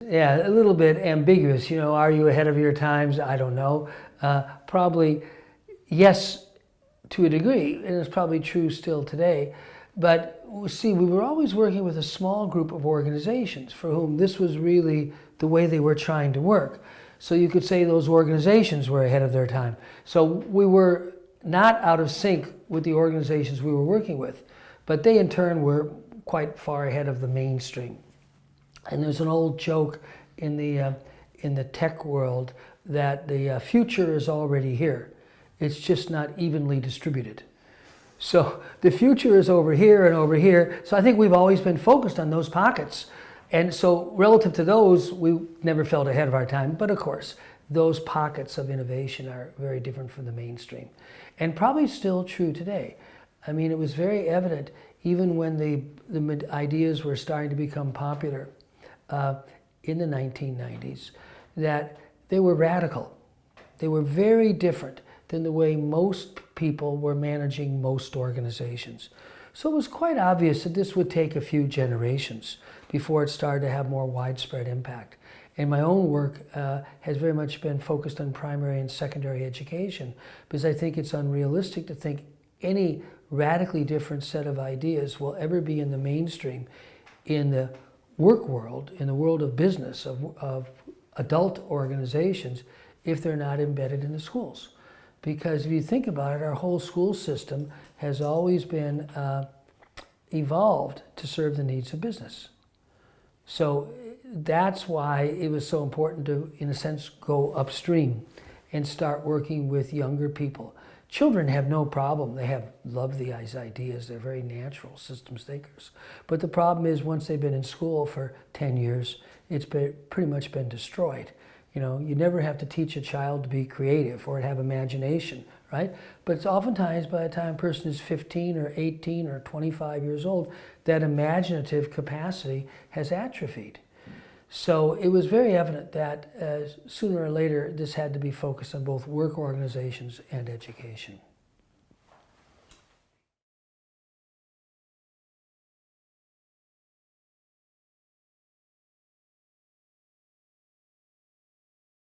Yeah, a little bit ambiguous. You know, are you ahead of your times? I don't know. Probably yes, to a degree, and it's probably true still today. But see, we were always working with a small group of organizations for whom this was really the way they were trying to work. So you could say those organizations were ahead of their time. So we were not out of sync with the organizations we were working with, but they in turn were quite far ahead of the mainstream. And there's an old joke in the tech world that the future is already here. It's just not evenly distributed. So the future is over here and over here. So I think we've always been focused on those pockets. And so relative to those, we never felt ahead of our time. But of course, those pockets of innovation are very different from the mainstream. And probably still true today. I mean, it was very evident even when the ideas were starting to become popular in the 1990s, that they were radical. They were very different than the way most people were managing most organizations. So it was quite obvious that this would take a few generations before it started to have more widespread impact. And my own work has very much been focused on primary and secondary education, because I think it's unrealistic to think any radically different set of ideas will ever be in the mainstream in the work world, in the world of business, of adult organizations, if they're not embedded in the schools. Because if you think about it, our whole school system has always been evolved to serve the needs of business. So that's why it was so important to, in a sense, go upstream and start working with younger people. Children have no problem. They love these ideas. They're very natural systems thinkers. But the problem is once they've been in school for 10 years, it's pretty much been destroyed. You know, you never have to teach a child to be creative or to have imagination, right? But it's oftentimes by the time a person is 15 or 18 or 25 years old, that imaginative capacity has atrophied. So it was very evident that sooner or later this had to be focused on both work organizations and education.